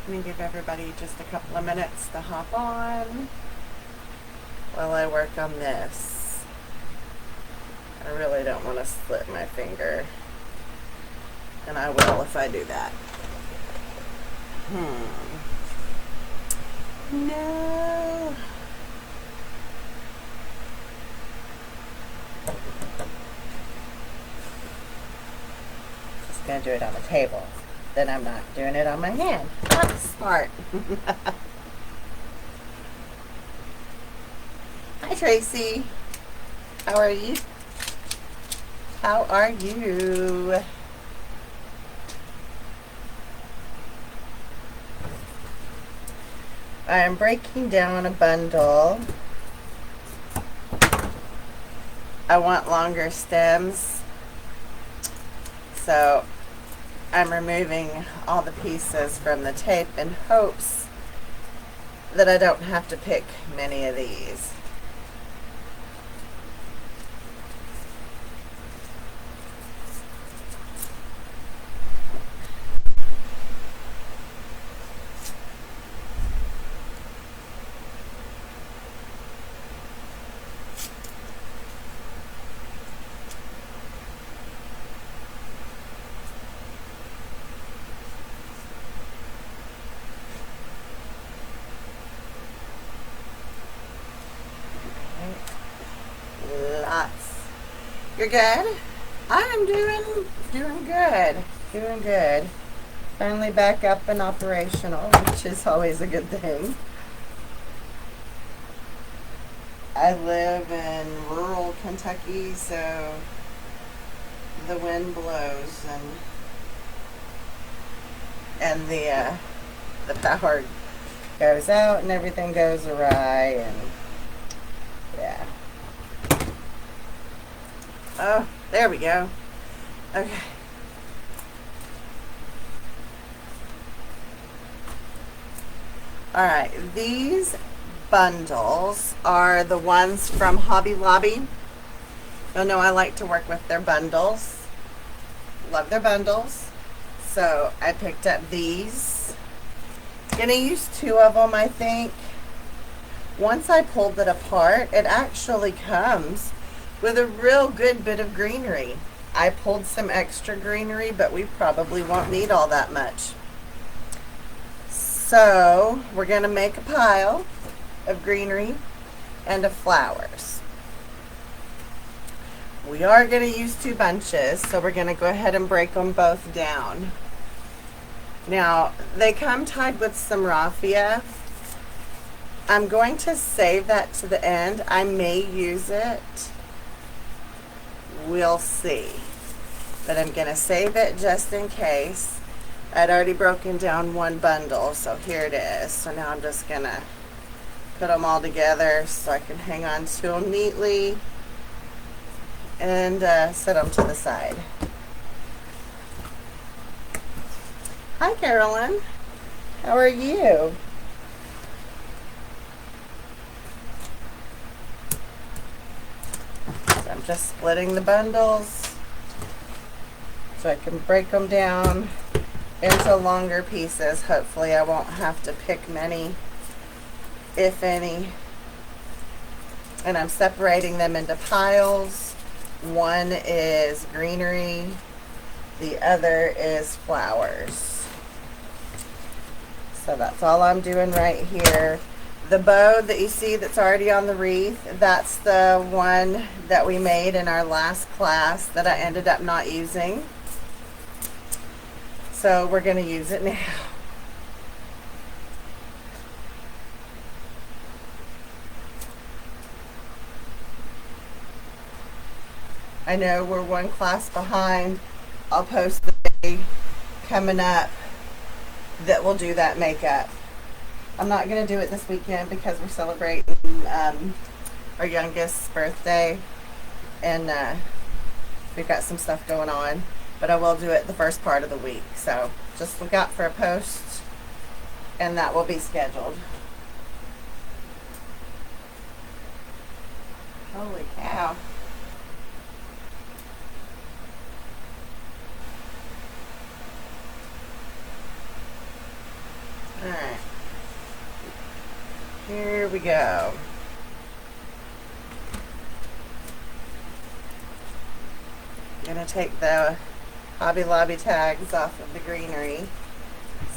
Let me give everybody just a couple of minutes to hop on while I work on this. I really don't want to split my finger, and I will if I do that. No. Just gonna do it on the table. Then I'm not doing it on my hand. That's smart. Hi Tracy. How are you? How are you? I am breaking down a bundle. I want longer stems, so I'm removing all the pieces from the tape in hopes that I don't have to pick many of these. Lots. You're good? I am doing good. Finally back up and operational, which is always a good thing. I live in rural Kentucky, so the wind blows and the power goes out and everything goes awry, and yeah. Oh, there we go. Okay. All right, these bundles are the ones from Hobby Lobby. You'll know I like to work with their bundles. Love their bundles. So I picked up these. Gonna use 2 of them, I think. Once I pulled it apart, it actually comes with a real good bit of greenery. I pulled some extra greenery, but we probably won't need all that much. So we're going to make a pile of greenery and of flowers. We are going to use 2 bunches, so we're going to go ahead and break them both down. Now, they come tied with some raffia. I'm going to save that to the end. I may use it. We'll see. But I'm going to save it just in case. I'd already broken down 1 bundle, so here it is. So now I'm just going to put them all together so I can hang on to them neatly and set them to the side. Hi, Carolyn. How are you? So I'm just splitting the bundles so I can break them down into longer pieces. Hopefully I won't have to pick many, if any. And I'm separating them into piles. One is greenery, the other is flowers. So that's all I'm doing right here. The bow that you see that's already on the wreath, that's the one that we made in our last class that I ended up not using. So we're going to use it now. I know we're 1 class behind. I'll post the day coming up that will do that makeup. I'm not going to do it this weekend because we're celebrating our youngest's birthday, and we've got some stuff going on, but I will do it the first part of the week. So just look out for a post, and that will be scheduled. Holy cow. Here we go. I'm gonna take the Hobby Lobby tags off of the greenery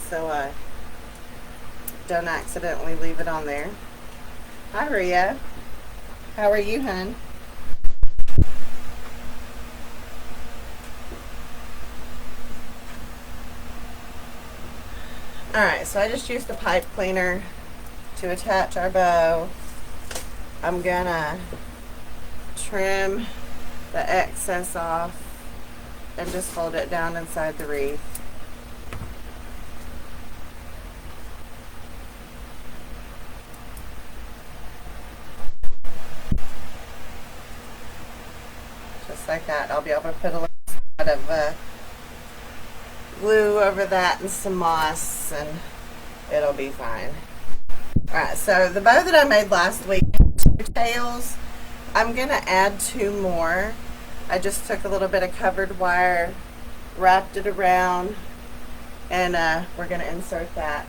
so I don't accidentally leave it on there. Hi, Rhea. How are you, hun? Alright, so I just used the pipe cleaner to attach our bow. I'm gonna trim the excess off and just fold it down inside the wreath. Just like that. I'll be able to put a little bit of glue over that and some moss and it'll be fine. Alright, so the bow that I made last week had 2 tails. I'm going to add 2 more. I just took a little bit of covered wire, wrapped it around, and we're going to insert that.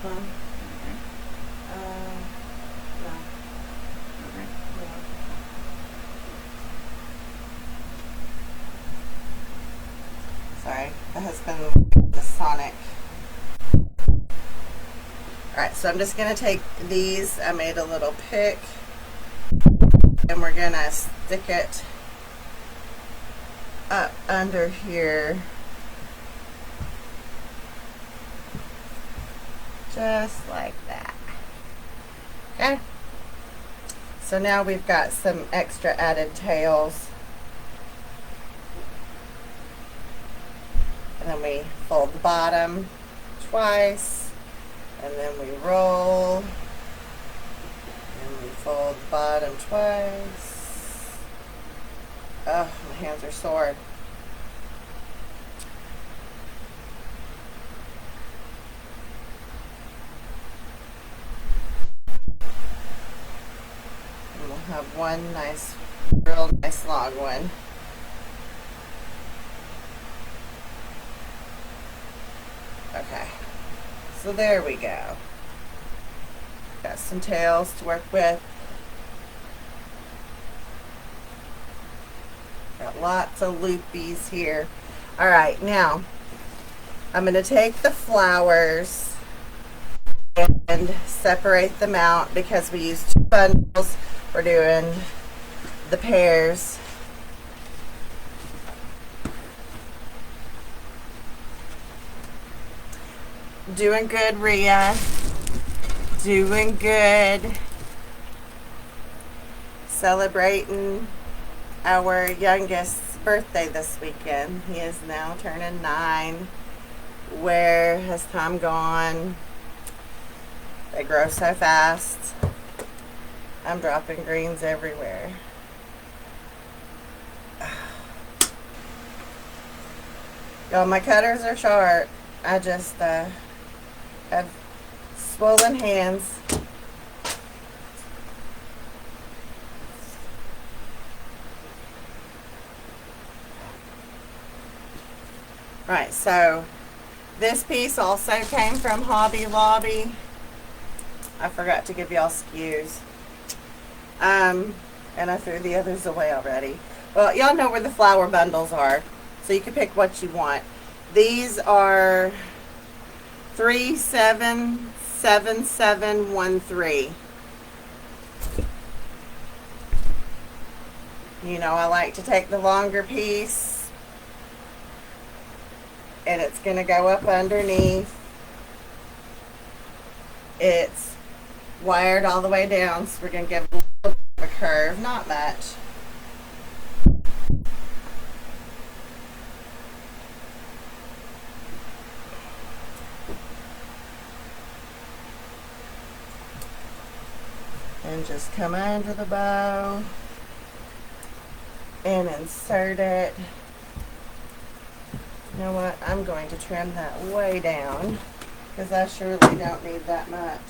Huh? No. Sorry, that has been the Sonic. Alright, so I'm just going to take these. I made a little pick, and we're going to stick it up under here. Just like that. Okay. So now we've got some extra added tails. And then we fold the bottom twice. And then we roll. And we fold the bottom twice. Oh, my hands are sore. And we'll have one nice, real nice long one. Okay. So there we go. Got some tails to work with. Got lots of loopies here. Alright, now I'm going to take the flowers and separate them out because we used 2 bundles. We're doing the pairs. Doing good, Rhea. Doing good. Celebrating our youngest's birthday this weekend. He is now turning 9. Where has time gone? They grow so fast. I'm dropping greens everywhere. Y'all, my cutters are sharp. I just have swollen hands. Right, so this piece also came from Hobby Lobby. I forgot to give y'all SKUs. And I threw the others away already. Well, y'all know where the flower bundles are, so you can pick what you want. These are 377713. You know, I like to take the longer piece, and it's going to go up underneath. It's wired all the way down, so we're going to give a little bit of a curve, not much. And just come under the bow and insert it. You know what? I'm going to trim that way down because I surely don't need that much.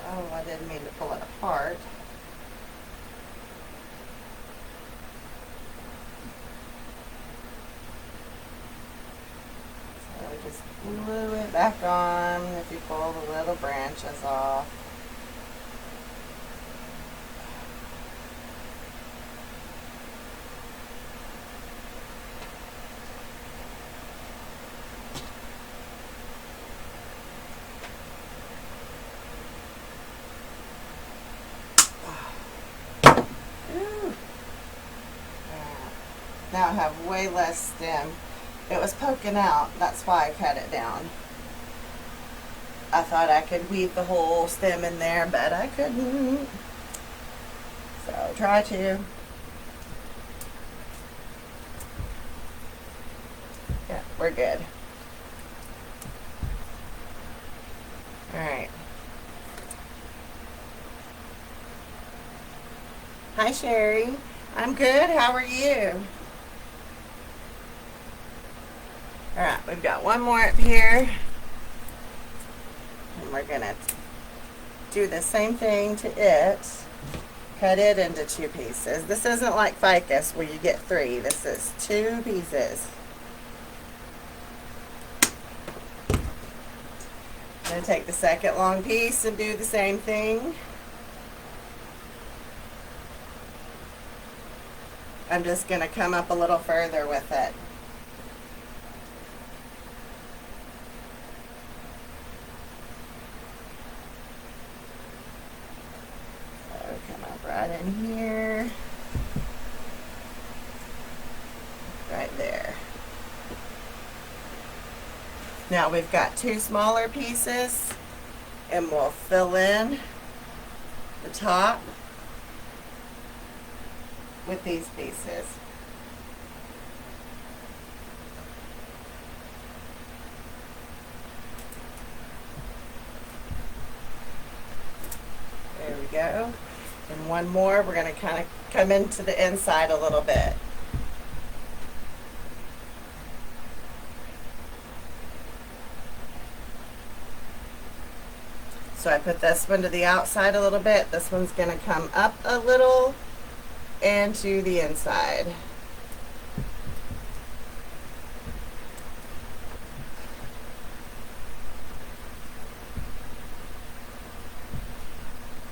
Oh, I didn't mean to pull it apart. So glue it back on if you pull the little branches off. Now I have way less stem. It was poking out, that's why I cut it down. I thought I could weave the whole stem in there, but I couldn't. So try to. Yeah, we're good. Alright. Hi Sherry. I'm good. How are you? Alright, we've got one more up here. And we're going to do the same thing to it. Cut it into 2 pieces. This isn't like ficus where you get 3. This is 2 pieces. I'm going to take the second long piece and do the same thing. I'm just going to come up a little further with it. So come up right in here. Right there. Now we've got 2 smaller pieces and we'll fill in the top with these pieces. There we go. And one more, we're going to kind of come into the inside a little bit. So I put this one to the outside a little bit. This one's going to come up a little and to the inside.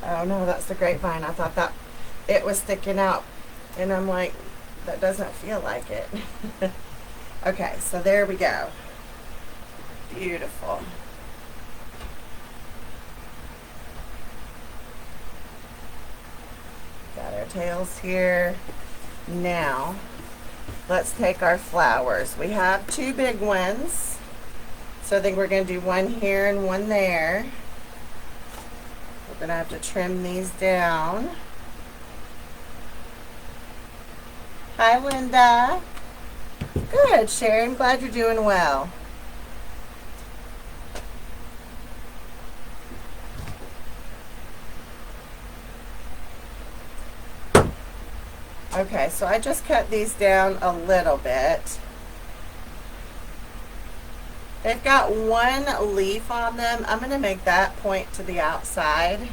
Oh no, that's the grapevine. I thought that it was sticking out and I'm like, that doesn't feel like it. Okay, so there we go. Beautiful. Got our tails here. Now, let's take our flowers. We have 2 big ones. So I think we're going to do one here and one there. We're going to have to trim these down. Hi, Linda. Good, Sherry. I'm glad you're doing well. Okay, so I just cut these down a little bit. They've got 1 leaf on them. I'm going to make that point to the outside.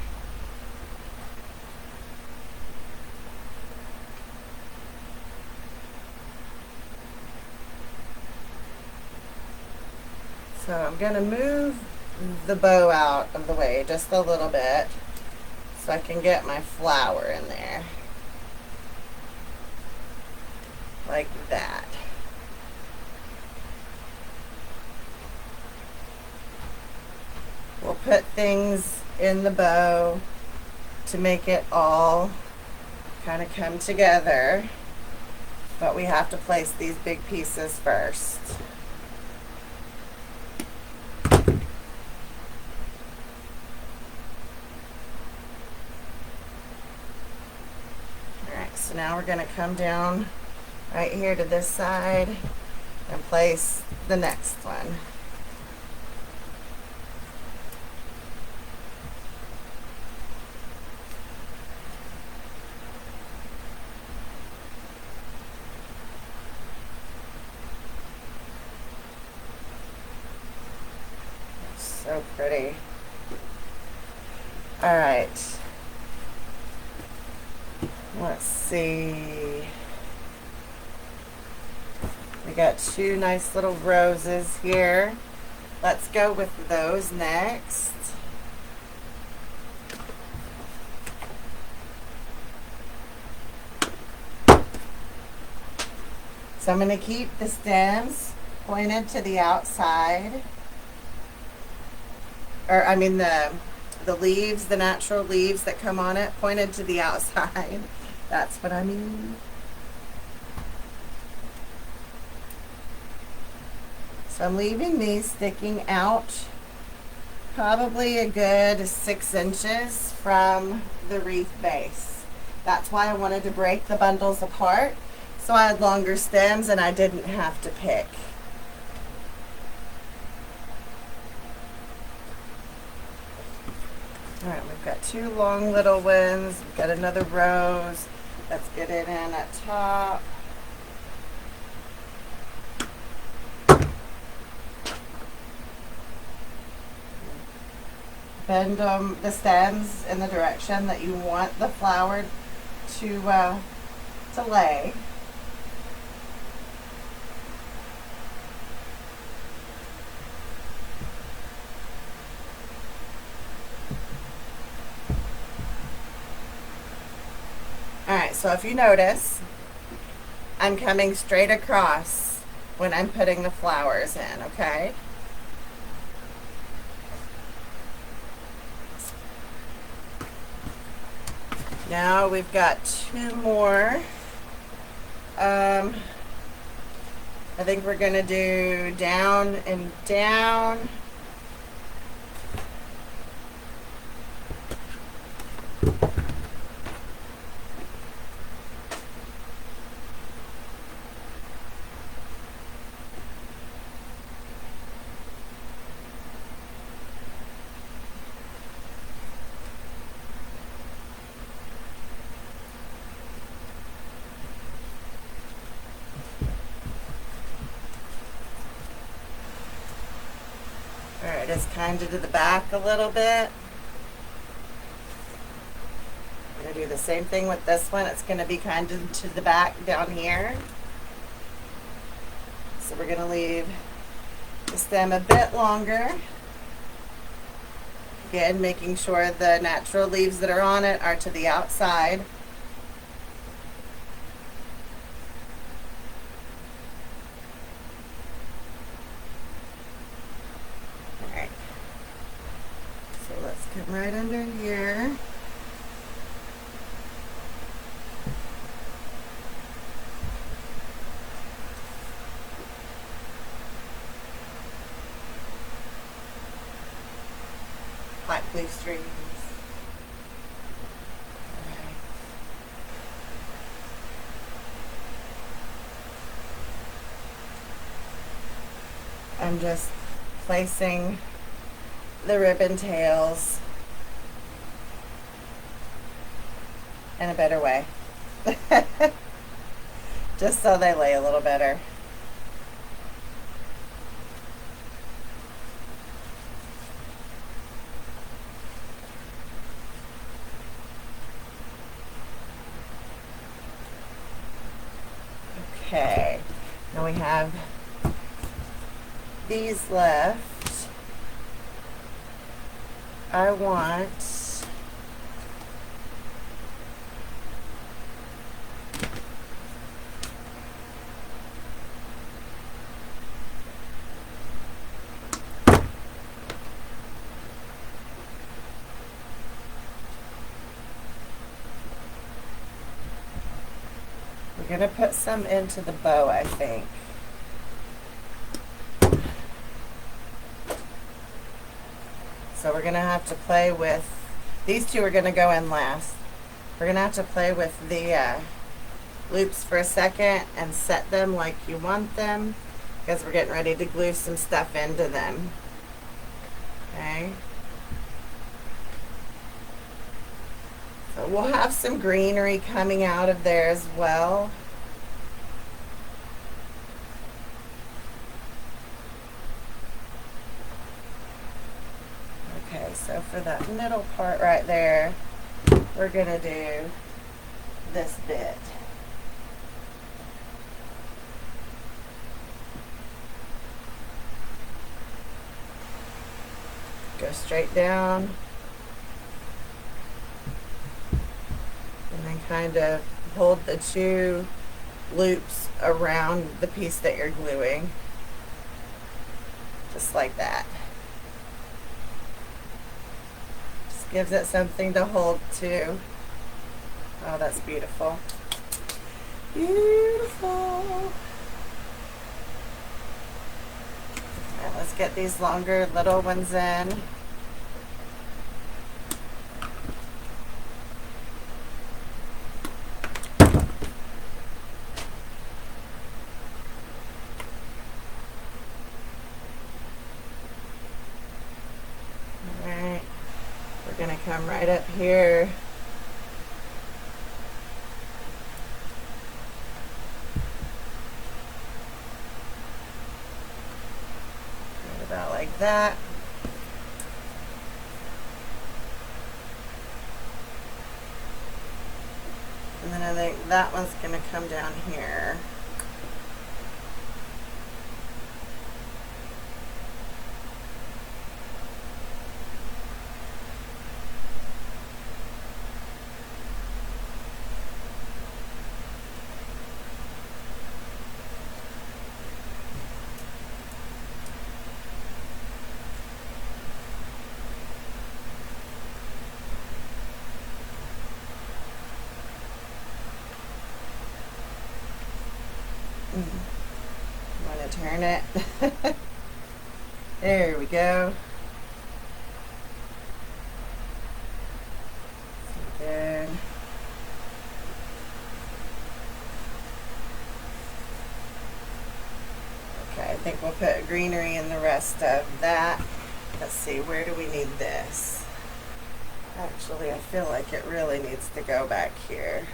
So I'm going to move the bow out of the way just a little bit so I can get my flower in there. Like that. We'll put things in the bow to make it all kind of come together, but we have to place these big pieces first. Alright, so now we're going to come down right here to this side and place the next one. So pretty. All right. Let's see. We got 2 nice little roses here. Let's go with those next. So I'm going to keep the stems pointed to the outside. Or I mean the leaves, the natural leaves that come on it, pointed to the outside. That's what I mean. So I'm leaving these sticking out probably a good 6 inches from the wreath base. That's why I wanted to break the bundles apart, so I had longer stems and I didn't have to pick. All right, we've got 2 long little ones. We've got another rose. Let's get it in at top. Bend the stems in the direction that you want the flower to lay. Alright, so if you notice, I'm coming straight across when I'm putting the flowers in, okay? Now we've got 2 more. I think we're going to do down and down. Alright, just kind of to the back a little bit. I'm going to do the same thing with this one. It's going to be kind of to the back down here. So we're going to leave the stem a bit longer. Again, making sure the natural leaves that are on it are to the outside. Alright. So let's come right under here. Black blue strings. Alright. I'm just placing the ribbon tails in a better way. Just so they lay a little better. Okay, now we have these left. I want we're going to put some into the bow, I think. So we're going to have to play with, these 2 are going to go in last. We're going to have to play with the loops for a second and set them like you want them, because we're getting ready to glue some stuff into them. Okay. So we'll have some greenery coming out of there as well. Okay, so for that middle part right there, we're going to do this bit. Go straight down. And then kind of hold the two loops around the piece that you're gluing. Just like that. Just gives it something to hold to. Oh, that's beautiful. Beautiful. All right, let's get these longer little ones in. Alright, we're going to come right up here. About like that. And then I think that one's going to come down here. I'm going to turn it. There we go. Good. Okay, I think we'll put greenery in the rest of that. Let's see, where do we need this? Actually, I feel like it really needs to go back here.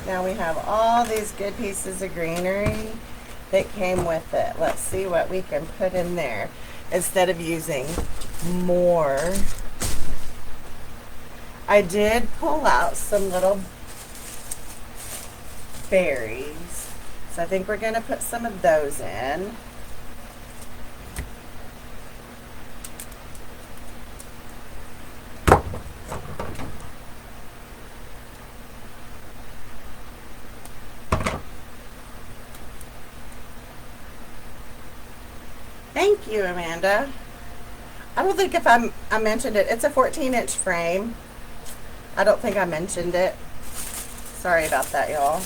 Now we have all these good pieces of greenery that came with it. Let's see what we can put in there instead of using more. I did pull out some little berries, so I think we're going to put some of those in. Thank you, Amanda. I don't think if I mentioned it. It's a 14-inch frame. I don't think I mentioned it. Sorry about that, y'all.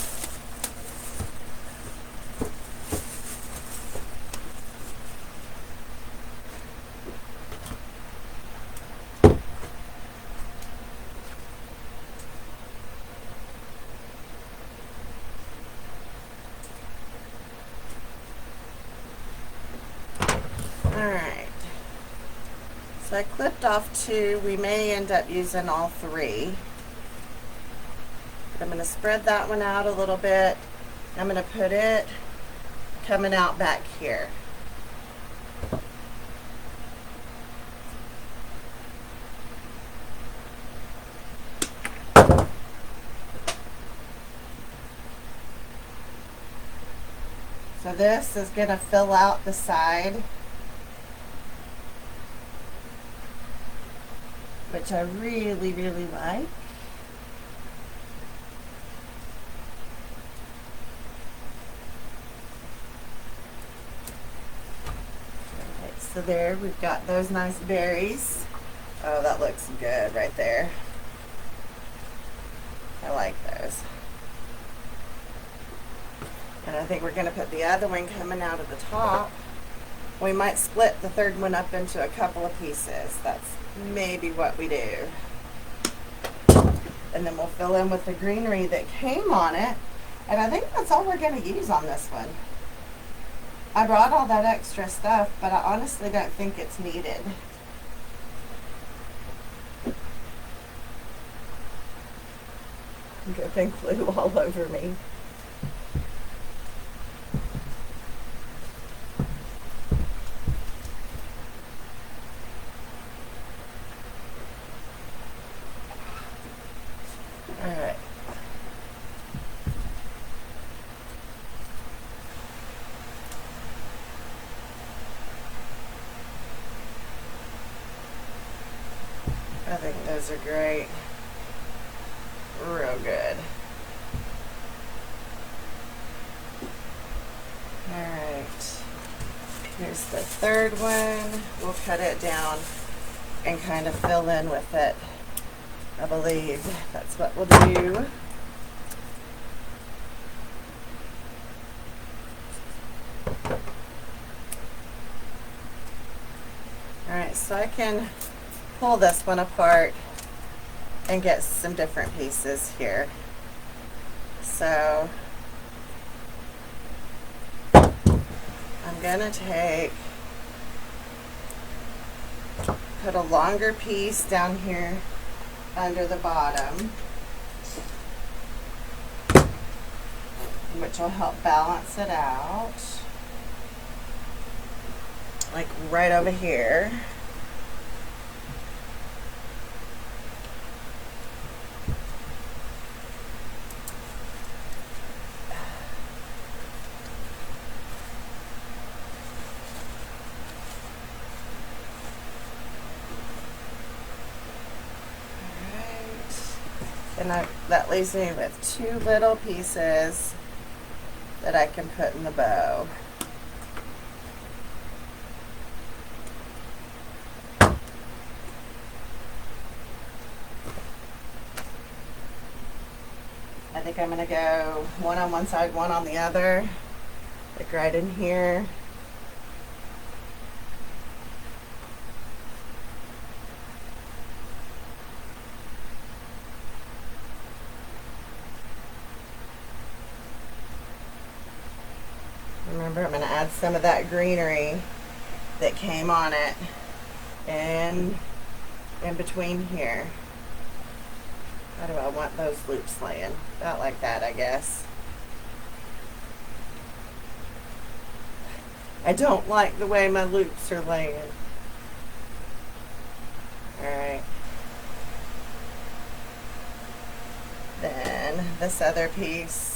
Alright, so I clipped off two. We may end up using all three. I'm going to spread that one out a little bit. I'm going to put it coming out back here. So this is going to fill out the side, which I really, really like. Okay, so there, we've got those nice berries. Oh, that looks good right there. I like those. And I think we're going to put the other one coming out of the top. We might split the third one up into a couple of pieces. That's maybe what we do. And then we'll fill in with the greenery that came on it. And I think that's all we're going to use on this one. I brought all that extra stuff, but I honestly don't think it's needed. Good thing flew all over me. Alright. I think those are great. Real good. Alright. Here's the third one. We'll cut it down and kind of fill in with it. I believe that's what we'll do. Alright, so I can pull this one apart and get some different pieces here. So I'm gonna put a longer piece down here under the bottom, which will help balance it out, like right over here. And that leaves me with two little pieces that I can put in the bow. I think I'm going to go one on one side, one on the other, like right in here. Remember, I'm going to add some of that greenery that came on it and in between here. How do I want those loops laying? About like that, I guess. I don't like the way my loops are laying. Alright. Then this other piece.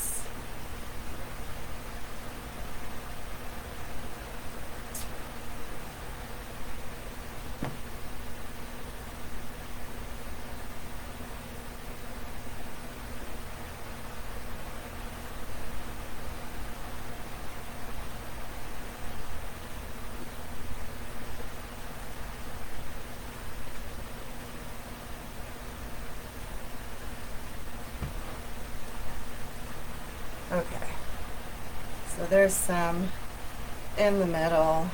Okay, so there's some in the middle.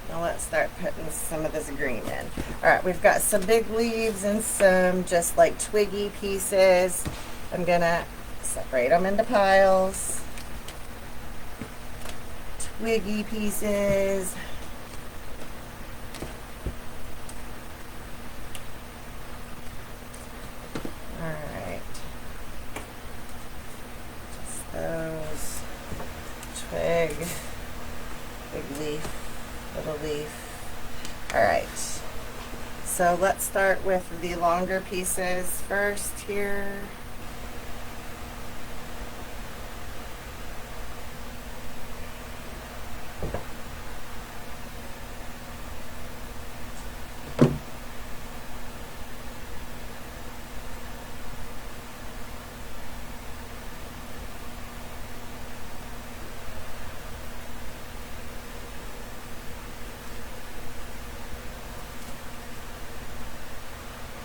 Now let's start putting some of this green in. Alright, we've got some big leaves and some just like twiggy pieces. I'm gonna separate them into piles. Twiggy pieces. Alright. Just those. Twig. Big leaf. Little leaf. Alright. So let's start with the longer pieces first here.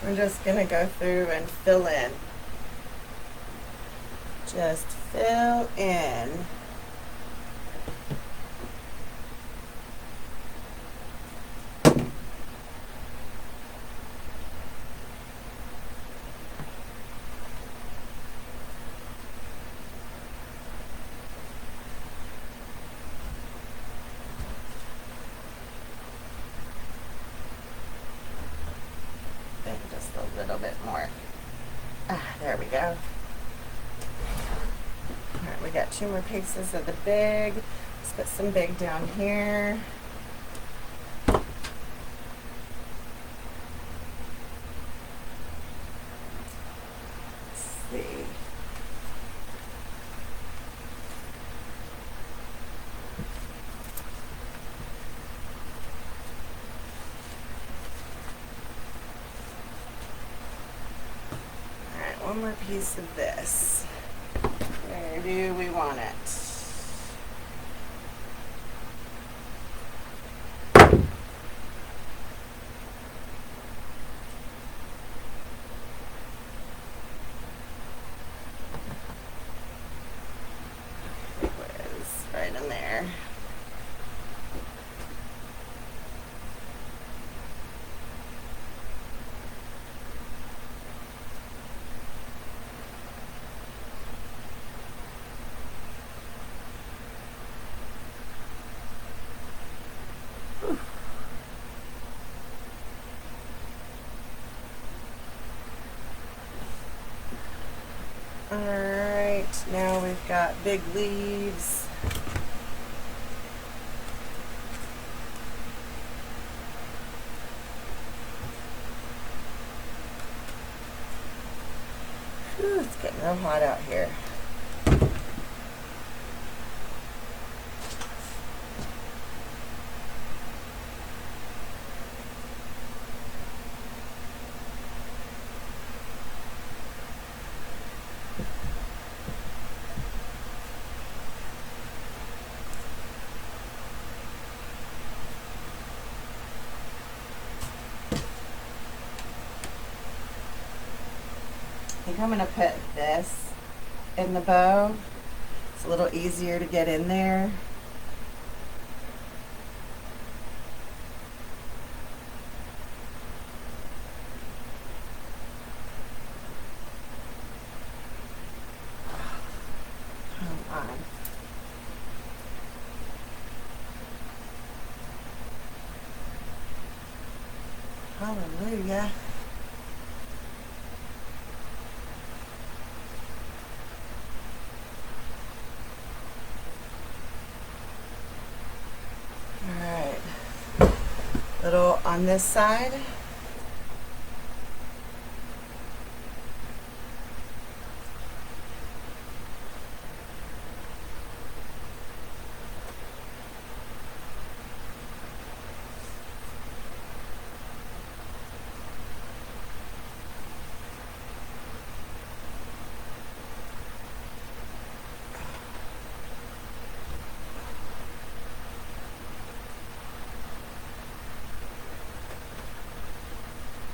I'm just going to go through and fill in. Just fill in. little bit more. There we go. All right, we got 2 more pieces of the big. Let's put some big down here. Let's see. One more piece of this. Where do we want it? Right in there. Alright, now we've got big leaves. Whew, it's getting real hot out here. I think I'm going to put this in the bow. It's a little easier to get in there. Come on. Hallelujah. Little on this side.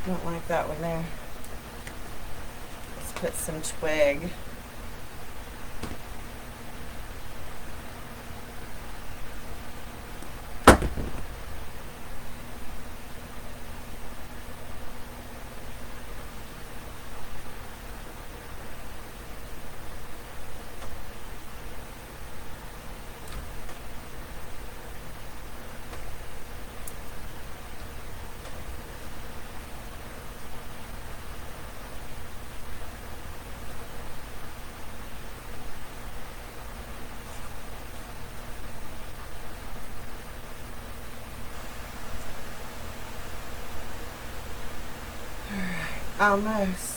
Don't like that one there. Let's put some twig. Almost.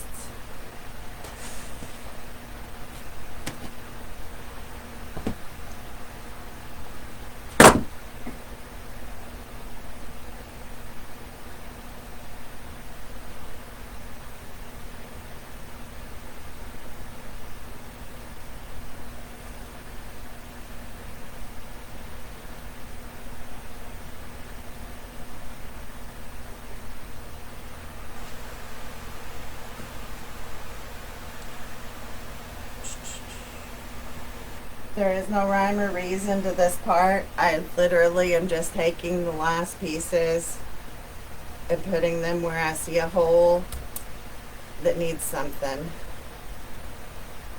There is no rhyme or reason to this part. I literally am just taking the last pieces and putting them where I see a hole that needs something.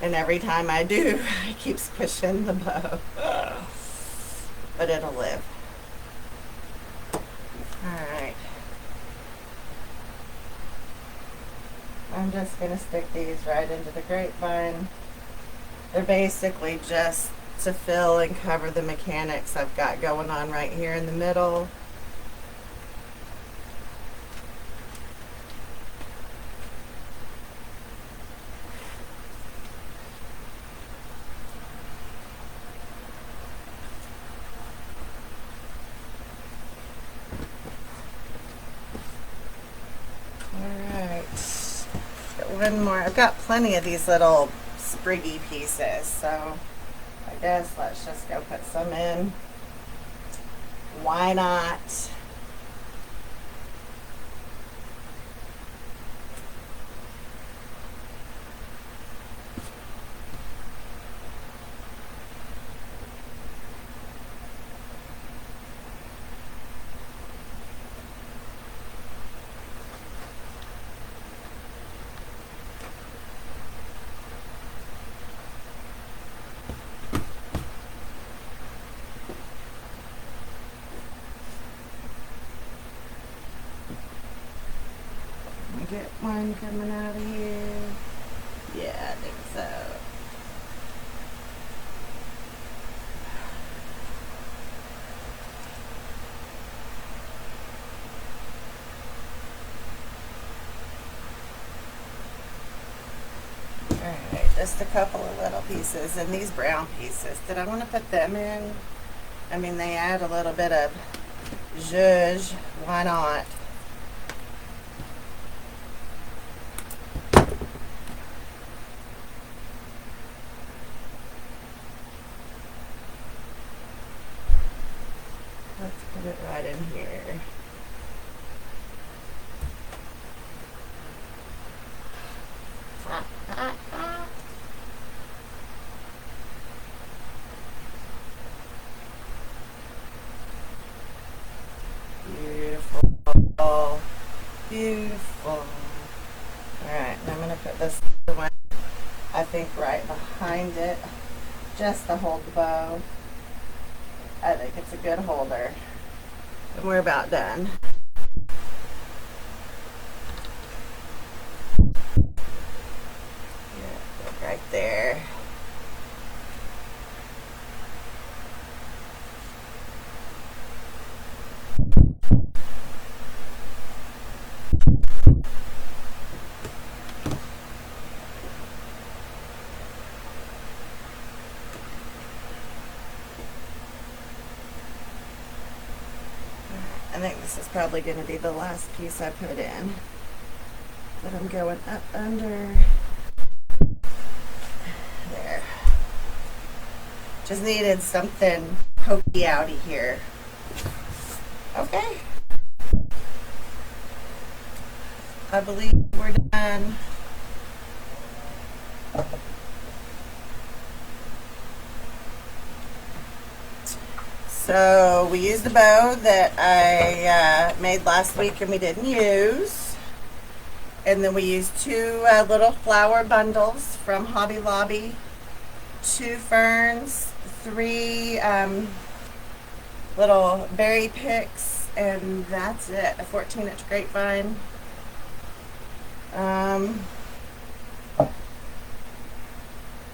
And every time I do, I keep squishing the bow. But it'll live. Alright. I'm just going to stick these right into the grapevine. They're basically just to fill and cover the mechanics I've got going on right here in the middle. One more. I've got plenty of these little spriggy pieces, so I guess let's just go put some in. Why not? Get one coming out of here. Yeah, I think so. Alright, just a couple of little pieces. And these brown pieces, did I want to put them in? I mean, they add a little bit of zhuzh. Why not? Let's put it right in here. Beautiful. Beautiful. Alright, I'm going to put this one, I think, right behind it, just to hold the bow. I think it's a good holder. And we're about done. Yeah, right there. I think this is probably going to be the last piece I put in. But I'm going up under there. Just needed something pokey outy here. Okay. I believe we're done. So we used the bow that I made last week and we didn't use. And then we used two little flower bundles from Hobby Lobby, 2 ferns, 3 little berry picks, and that's it. A 14-inch grapevine.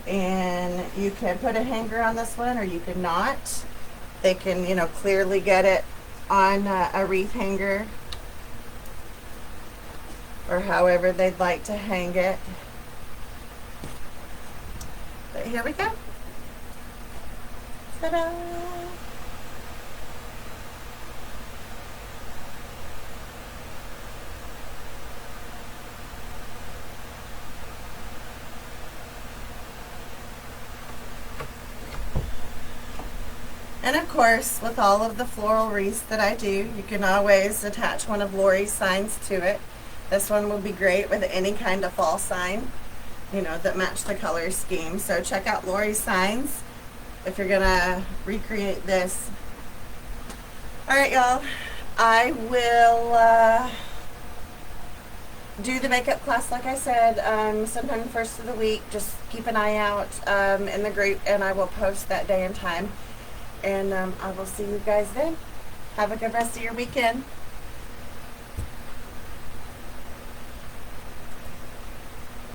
And you can put a hanger on this one or you can not. They can, you know, clearly get it on a wreath hanger or however they'd like to hang it. But here we go. Ta-da! And of course, with all of the floral wreaths that I do, you can always attach one of Lori's signs to it. This one will be great with any kind of fall sign, you know, that match the color scheme. So check out Lori's signs if you're gonna recreate this. All right, y'all. I will do the makeup class, like I said, sometime the first of the week. Just keep an eye out in the group, and I will post that day and time. And I will see you guys then. Have a good rest of your weekend.